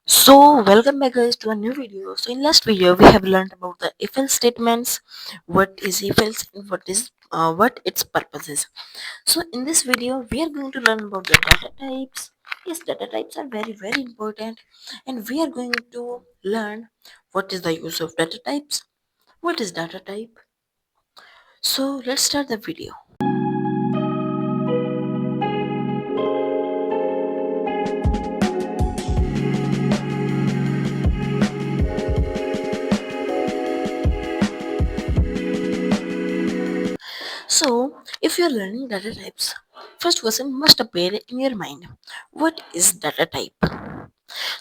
So welcome back guys to a new video. So in last video we have learned about the if else statements, what is if else and what its purpose is. So in this video we are going to learn about the data types. Yes, data types are very important, and we are going to learn what is the use of data types, what is data type. So let's start the video. So if you are learning data types, first question must appear in your mind. What is data type?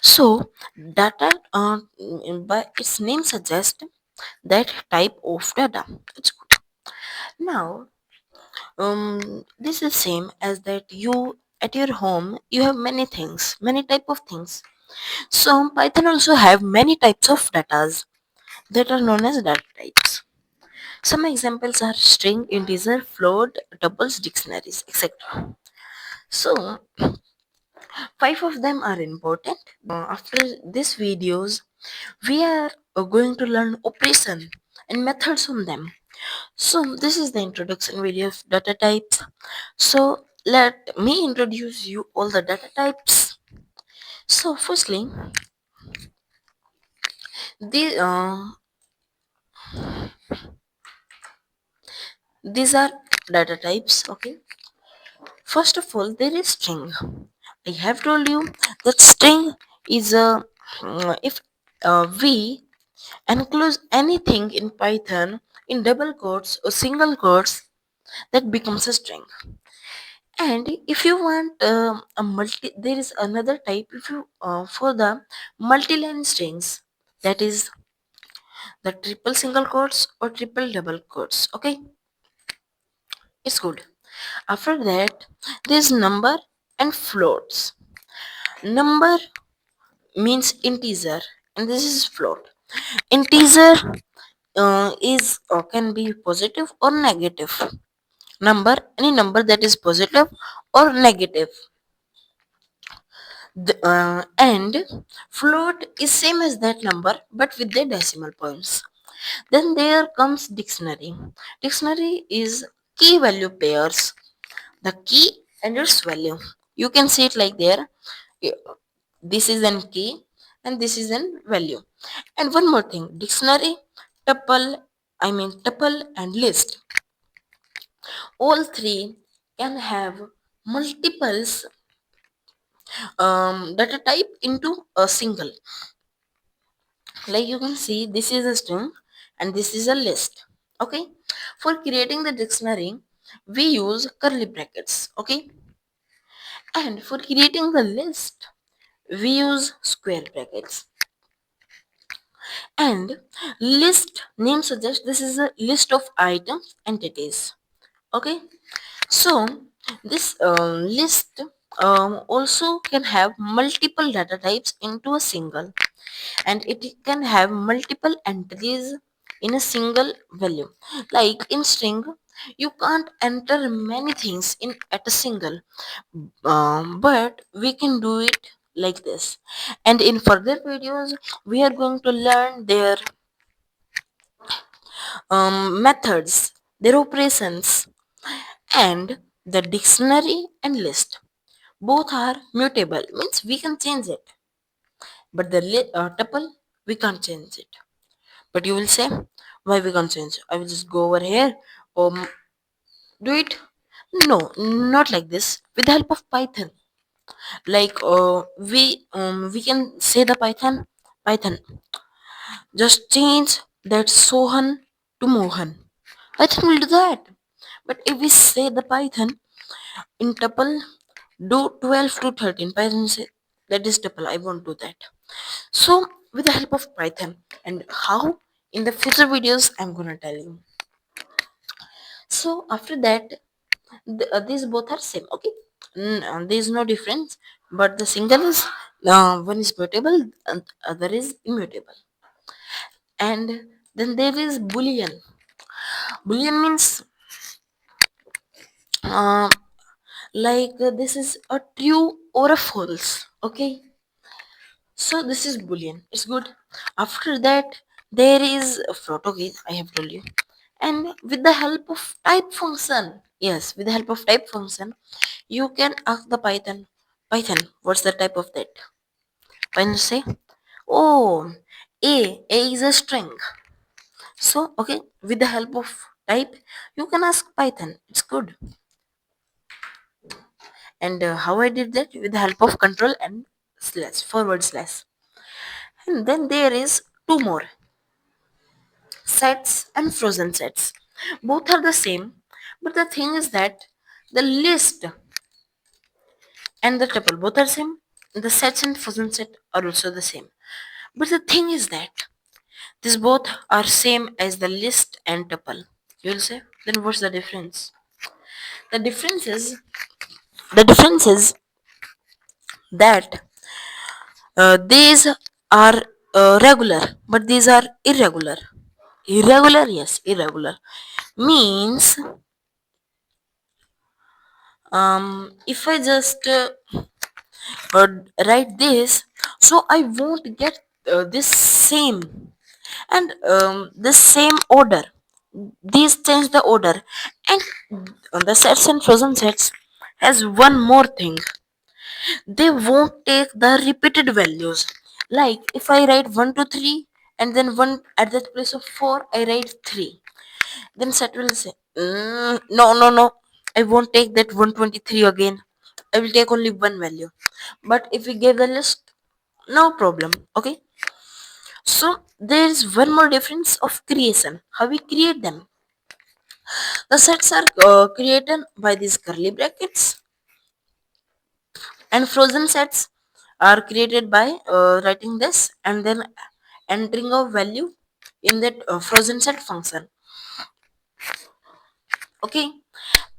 So, data by its name suggests that type of data. It's good. Now, this is same as that you at your home you have many things, many type of things. So, Python also have many types of datas that are known as data types. Some examples are string, integer, float, tuples, dictionaries, etc. So, five of them are important. After these videos, we are going to learn operation and methods on them. So this is the introduction video of data types. So let me introduce you all the data types. So firstly, the, these are data types. Okay, first of all there is string. I have told you that string is a if we enclose anything in Python in double quotes or single quotes, that becomes a string. And if you want a multi, there is another type. If you for the multi-line strings, that is the triple single quotes or triple double quotes. Okay, it's good. After that, there's number and floats. Number means integer, and this is float. Integer is can be positive or negative. Number, any number that is positive or negative. And float is same as that number but with the decimal points. Then there comes dictionary. Dictionary is key value pairs, the key and its value. You can see it like there. This is an key and this is an value. And one more thing, dictionary, tuple, tuple and list, all three can have multiples data type into a single. Like you can see, this is a string and this is a list. Okay, for creating the dictionary we use curly brackets. Okay, and for creating the list we use square brackets. And list name suggests this is a list of items, entities. Okay, so this list also can have multiple data types into a single, and it can have multiple entries in a single value. Like in string you can't enter many things in at a single, but we can do it like this. And in further videos we are going to learn their methods, their operations, and the dictionary and list both are mutable, means we can change it, but the tuple we can't change it. But you will say, why we can't change? I will just go over here or do it. No, not like this. With the help of Python, like we can say the Python, just change that Sohan to Mohan. Python will do that. But if we say the Python in tuple, do 12 to 13, Python say that is tuple. I won't do that. So with the help of Python, and how, in the future videos I'm gonna tell you. So after that, these both are same. Okay, there is no difference, but the single is one is mutable and other is immutable. And then there is boolean. Boolean means uh, like this is a true or a false. Okay, So this is boolean. It's good. After that, there is a float. Okay, I have told you. And with the help of type function, yes, with the help of type function, you can ask the Python, what's the type of that? Python say, oh, A is a string. So okay, with the help of type, you can ask Python. It's good. And how I did that with the help of control and slash forward slash. And then there is two more sets and frozen sets. Both are the same, but the thing is that the list and the tuple both are same. The sets and frozen set are also the same. But the thing is that these both are same as the list and tuple. You will say, then what's the difference? The difference is the difference is that these are regular, but these are irregular. Irregular, yes, irregular means if I just uh, write this, so I won't get this same and this same order. These change the order, and the sets and frozen sets has one more thing. They won't take the repeated values. Like if I write 1 to 3 and then 1 at the place of 4 I write 3, then set will say, no, no, no, I won't take that 123 again. I will take only one value. But if we give the list, no problem. Okay. So there is one more difference of creation. How we create them. The sets are created by these curly brackets, and frozen sets are created by writing this and then entering a value in that frozen set function. Okay.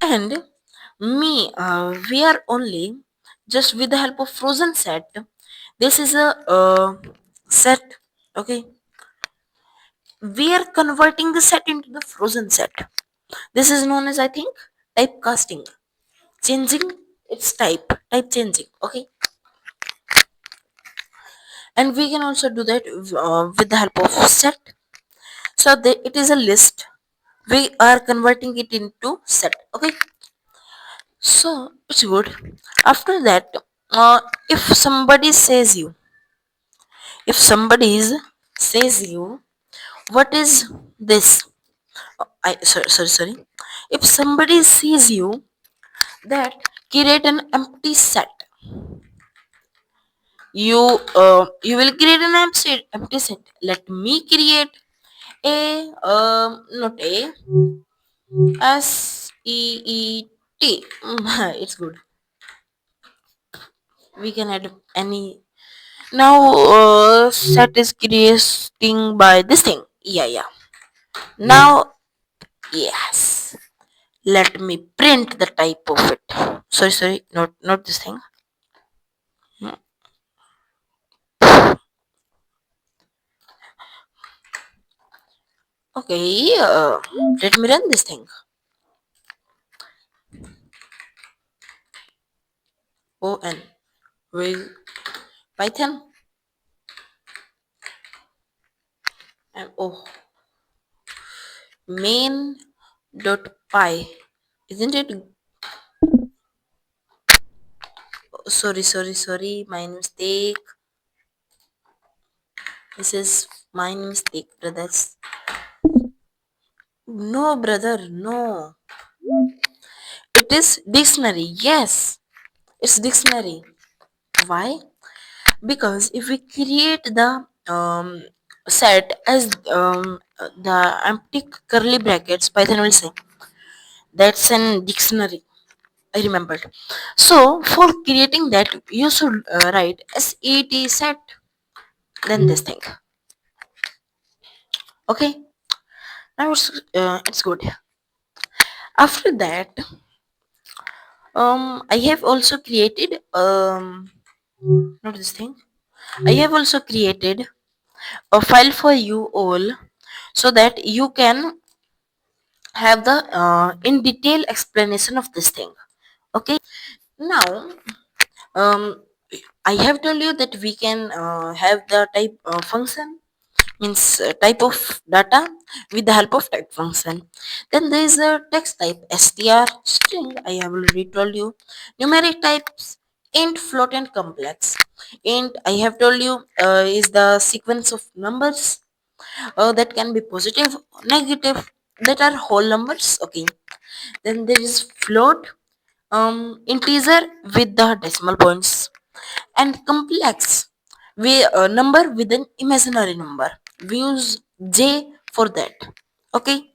And we are only just with the help of frozen set. This is a set. Okay, we are converting the set into the frozen set. This is known as, I think, typecasting, changing its type changing. Okay, and we can also do that with the help of set. So it is a list, we are converting it into set. Okay, so it's good. After that, uh, if somebody says you if somebody says you, what is this? I sorry. If somebody sees you that create an empty set, you will create an empty set. Let me create a not a set. It's good. We can add any. Now set is creating by this thing. Yeah, yeah. Now yes. Let me print the type of it. Sorry, not this thing. Okay, let me run this thing. On with Python and main dot py, isn't it? Sorry, my mistake. This is my mistake, brothers. No, brother, no. It is dictionary. Yes, it's dictionary. Why? Because if we create the set as the empty curly brackets, Python will say that's an dictionary. I remembered. So for creating that, you should write set set, then this thing. Okay. Now it's good. After that, I have also created not this thing. I have also created a file for you all so that you can have the in detail explanation of this thing. Okay. Now, um I have told you that we can have the type function, means type of data with the help of type function. Then there is a text type str, string I have already told you, numeric types int, float and complex. Int I have told you is the sequence of numbers that can be positive, negative, that are whole numbers. Okay. Then there is float, integer with the decimal points, and complex, we number with an imaginary number. We use J for that. Okay.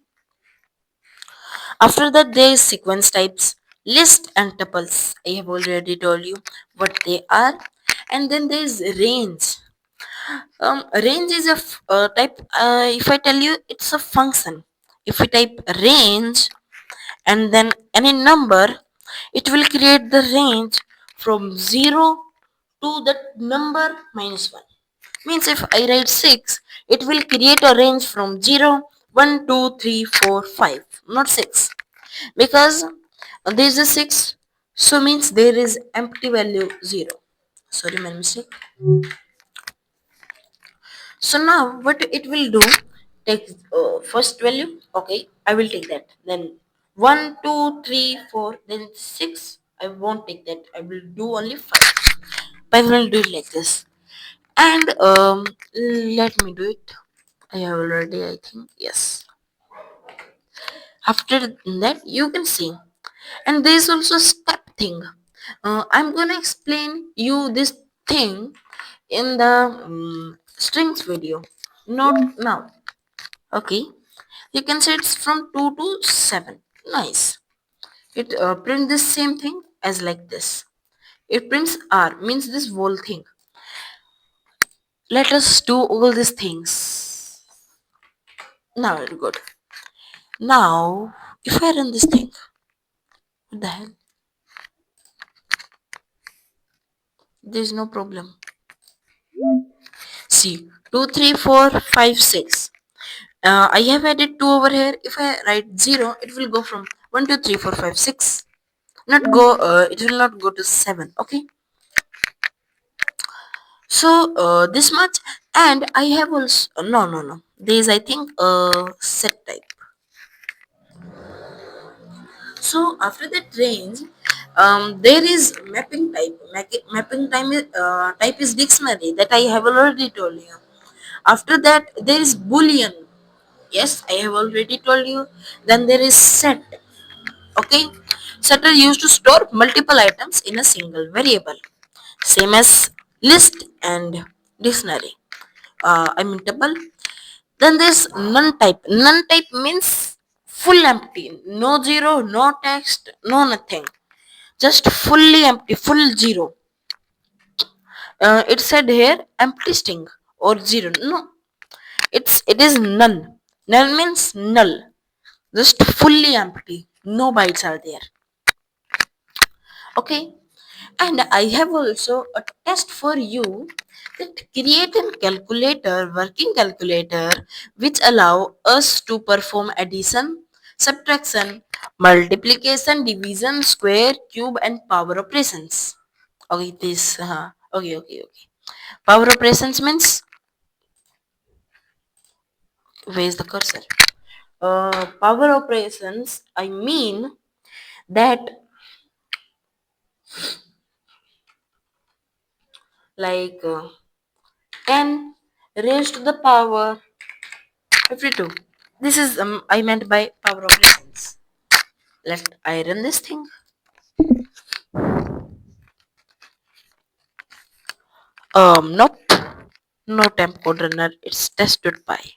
After that, there is sequence types, list and tuples. I have already told you what they are. And then there is range. Range is a type. If I tell you, it's a function. If we type range and then any number, it will create the range from 0 to that number minus 1. Means if I write 6, it will create a range from 0, 1, 2, 3, 4, 5, not 6. Because there is a 6, so means there is empty value 0. Sorry, my mistake. So now what it will do, take first value, okay, I will take that. Then 1, 2, 3, 4, then 6, I won't take that. I will do only 5. I will do it like this. And let me do it. I have already, I think, yes. After that, you can see. And there is also step thing. I'm gonna explain you this thing in the strings video, not now. Okay, you can see it's from 2 to 7. Nice. It prints the same thing as like this. It prints R, means this whole thing. Let us do all these things. Now very good. Now, if I run this thing, what the hell? There's no problem. See, 2, 3, 4, 5, 6. I have added 2 over here. If I write 0, it will go from 1, 2, 3, 4, 5, 6. Not go, it will not go to 7. Okay. So, this much. And I have also, no. There is, I think, set type. So after that range, there is mapping type. Mapping time type is dictionary that I have already told you. After that, there is boolean. Yes, I have already told you. Then there is set. Okay, set are used to store multiple items in a single variable. Same as list and dictionary. I mean tuple. Then there's none type. None type means full empty, no zero, no text, no nothing, just fully empty, full zero. It said here empty string or zero. No, it is none. Null means null, just fully empty. No bytes are there. Okay, and I have also a test for you that create a calculator, working calculator, which allow us to perform addition, subtraction, multiplication, division, square, cube, and power operations. Okay, this. Okay. Power operations means, where's the cursor? Power operations. I mean that like 10 raised to the power 52. This is I meant by power operations. Let I run this thing. Nope. No temp code runner. It's test.py.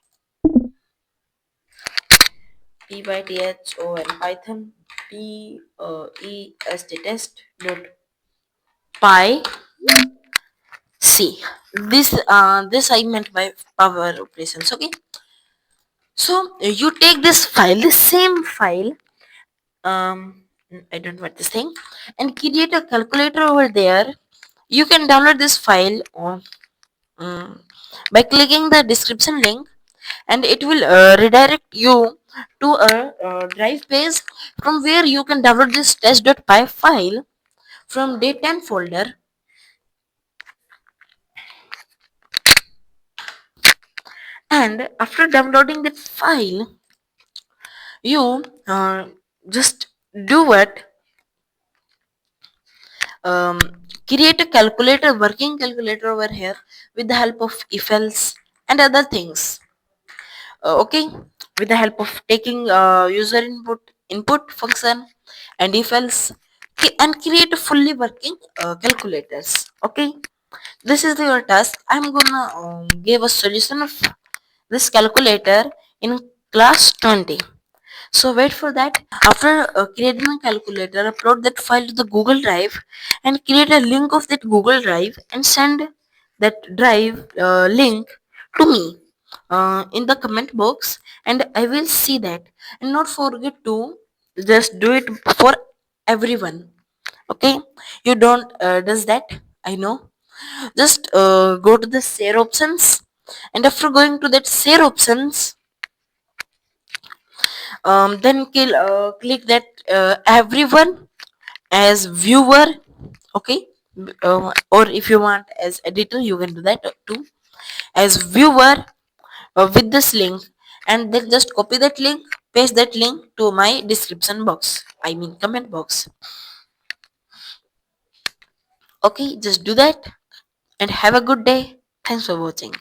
Python Python test dot py. See, this I meant by power operations. Okay. So you take this file, the same file. I don't want this thing, and create a calculator over there. You can download this file um, by clicking the description link, and it will redirect you to a drive page from where you can download this test.py file from day 10 folder. And after downloading that file, you just do what, um, create a calculator, working calculator over here, with the help of if else and other things. Okay, with the help of taking user input function and if else, and create a fully working calculators. Okay, this is your task. I'm gonna give a solution of this calculator in class 20. So wait for that. After creating a calculator, upload that file to the Google Drive and create a link of that Google Drive and send that drive link to me in the comment box, and I will see that. And not forget to just do it for everyone. Okay, you don't does that, I know. Just go to the share options, and after going to that share options, then click that everyone as viewer. Okay, or if you want as editor, you can do that too, as viewer, with this link, and then just copy that link, paste that link to my description box, I mean comment box. Okay, just do that and have a good day. Thanks for watching.